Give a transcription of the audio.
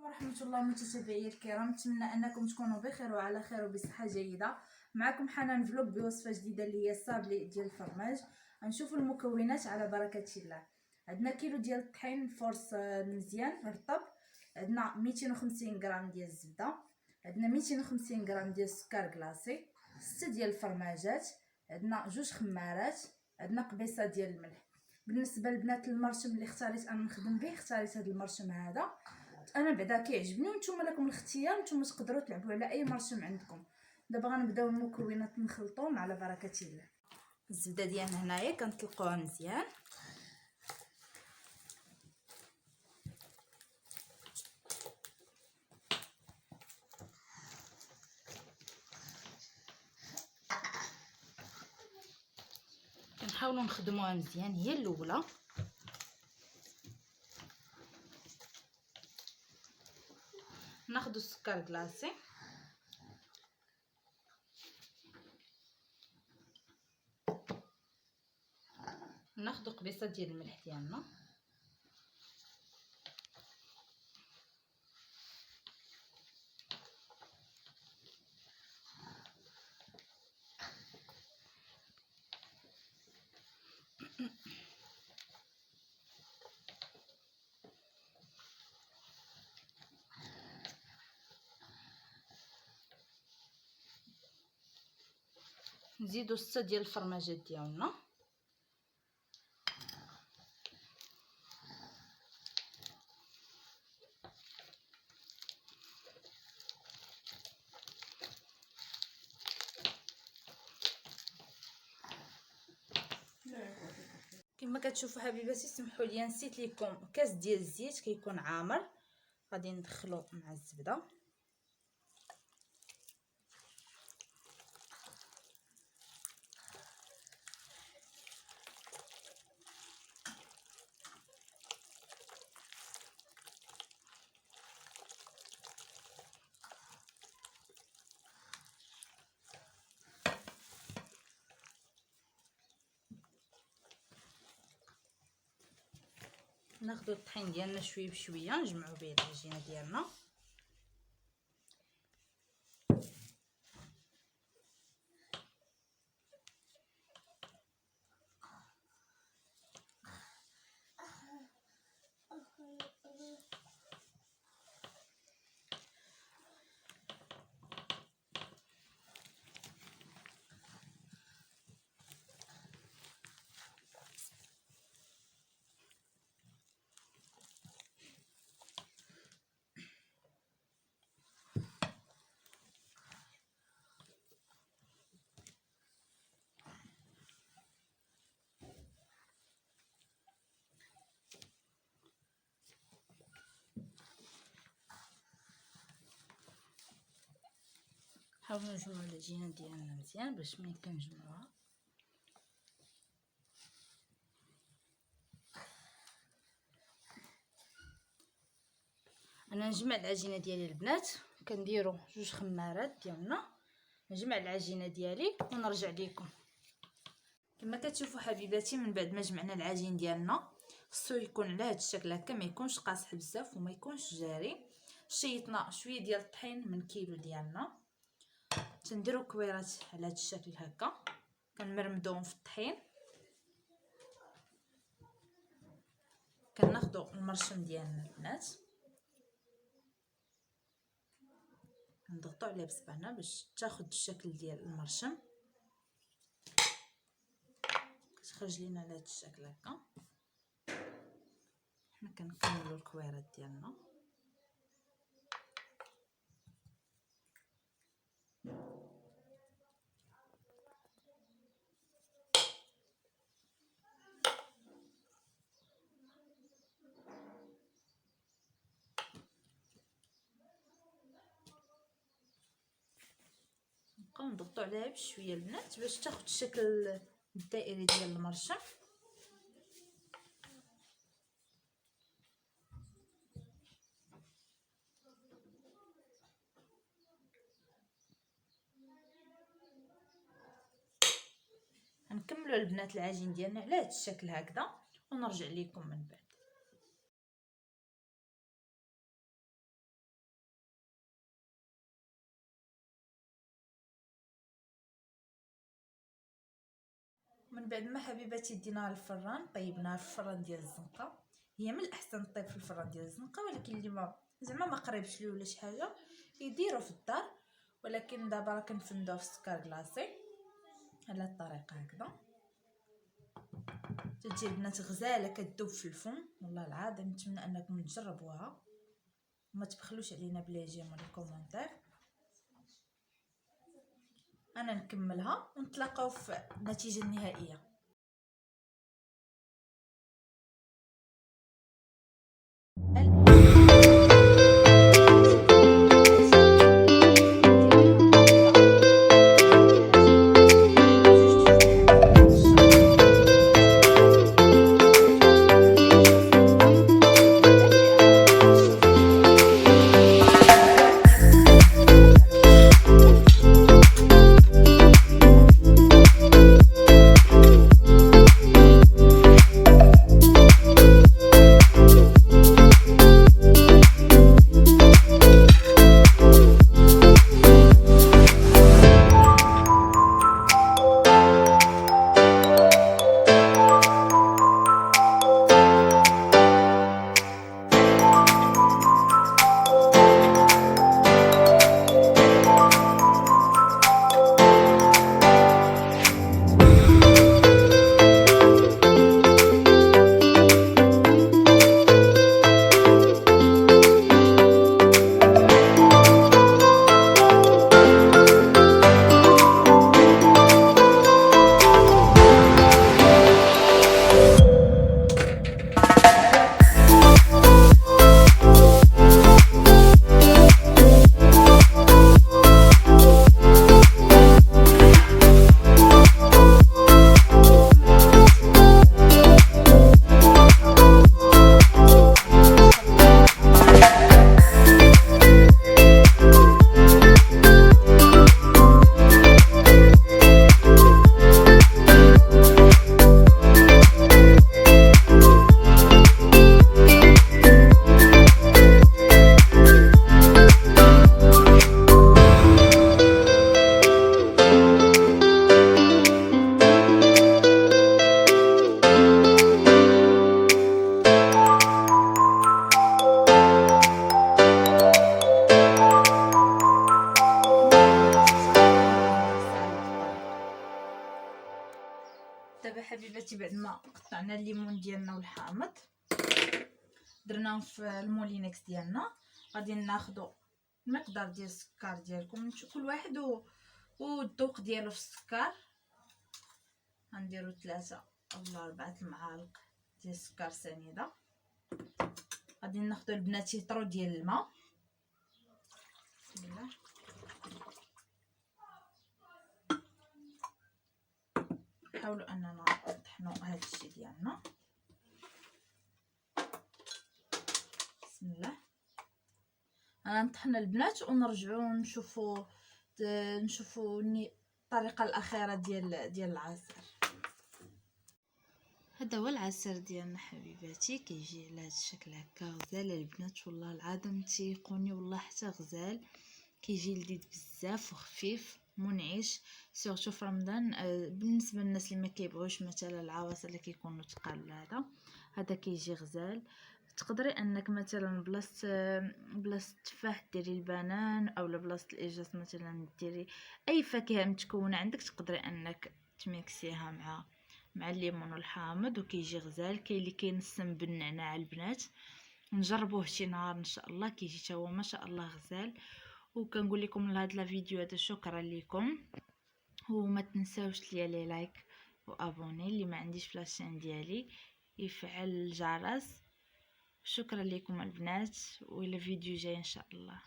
ورحمة الله متتابعي الكرام، نتمنى انكم تكونوا بخير وعلى خير وبصحه جيده. معكم حنان فلوق بوصفه جديده اللي هي الصابلي ديال الفرماج. غنشوفوا المكونات على بركه الله. عندنا كيلو ديال الطحين فرص مزيان رطب، عندنا 250 غرام ديال الزبده، عندنا 250 غرام ديال السكر كلاصي، 6 ديال الفرماجات، عندنا 2 خمارات، عندنا قبيصه ديال الملح. بالنسبه لبنات المرشم اللي اختاريت انا نخدم به، اختاريت هذا المرشم هذا، انا بعدا كيعجبني ونتوما لكم الاختيار، نتوما تقدروا تلعبوا على اي مرشم عندكم. دابا غنبداو المكونات نخلطوهم على بركه الله. الزبده ديالنا هنايا كنطلقوها مزيان، كنحاولوا نخدموها مزيان هي الاولى. ناخذ السكر كلاصي، ناخذ قبيصه ديال الملح ديالنا، نزيدو 6 ديال الفرماجات ديالنا، كما كتشوفوا حبيباتي. سمحوا لي نسيت لكم كاس ديال الزيت كيكون عامر، غادي ندخلو مع الزبده. ناخذ الطحين ديالنا شويه بشويه نجمعوا به العجينه ديالنا. نحاولوا نجمعوا العجينه ديالنا مزيان باش ملي كنجمعوها انا نجمع العجينه ديالي البنات. كنديروا 2 خمارات ديالنا، نجمع العجينه ديالي ونرجع لكم. كما كتشوفوا حبيباتي، من بعد ما جمعنا العجين ديالنا خصو يكون على هذا الشكل هكا، ما يكونش قاصح بزاف وما يكونش جاري. شيطنا شويه ديال الطحين من كيلو ديالنا، تنديروا كويرات على هذا الشكل هكا، كنمرمدوهم في الطحين. كناخذوا المرشم ديالنا البنات، نضغطوا عليه بصبعنا باش تاخذ الشكل ديال المرشم. كتخرج لينا على هذا الشكل هكا. حنا كنكملوا الكويرات ديالنا. نبقاو نضغطوا عليها بشويه البنات باش تاخذ الشكل الدائري ديال المرشم. نكملوا البنات العجين ديالنا على هذا الشكل هكذا ونرجع لكم من بعد. من بعد ما حبيباتي ديناها الفران، طيبناها في الفران ديال الزنقه. هي من الاحسن طيب في الفران ديال الزنقه، ولكن اللي ما زعما ما قريبش ليه ولا شي حاجه يديروا في الدار. ولكن دابا راه كنفندوها في السكر كلاصي على الطريقه هكذا. تجي البنات غزاله كتذوب في الفم، والله العظيم نتمنى انكم تجربوها وما تبخلوش علينا بلي جيم ولا كومونتير. انا نكملها ونتلاقاو في النتيجه النهائيه. دابا حبيباتي بعد ما قطعنا الليمون ديالنا والحامض درناهم في المولينكس ديالنا، غادي ناخذوا المقدار ديال السكر ديالكم كل واحد والذوق ديالو في السكر. غنديروا 3 ولا 4 المعالق ديال السكر سنيده. غادي ناخذوا البنات يطرو ديال الماء. بسم الله. نحاولوا اننا نطحنوا هذا الشيء ديالنا. بسم الله. غنطحن البنات ونرجعوا نشوفوا الطريقه الاخيره ديال العصير. هذا هو العصير ديالنا حبيباتي، كيجي على هذا الشكل هكا غزال البنات، والله العظيم تيقوني والله حتى غزال، كيجي لذيذ بزاف وخفيف منعش سورتو في رمضان. بالنسبه للناس اللي ما كيبغيوش مثلا العواصر اللي كيكونوا ثقال هذا كيجي غزال. تقدري انك مثلا بلاصه التفاح ديري البنان، او بلاصه الاجاز مثلا ديري اي فاكهه متكونه عندك، تقدري انك تميكسيها مع الليمون والحامض وكيجي غزال. كاين اللي كينسم بالنعناع البنات، نجربوه شي نهار ان شاء الله، كيجي حتى هو ما شاء الله غزال. وكنقول لكم لهذا الفيديو هذا شكرا لكم، وما تنساوش لي لايك وابوني اللي ما عنديش في لاشين ديالي، يفعل الجرس. شكرا لكم البنات، والى فيديو جاي ان شاء الله.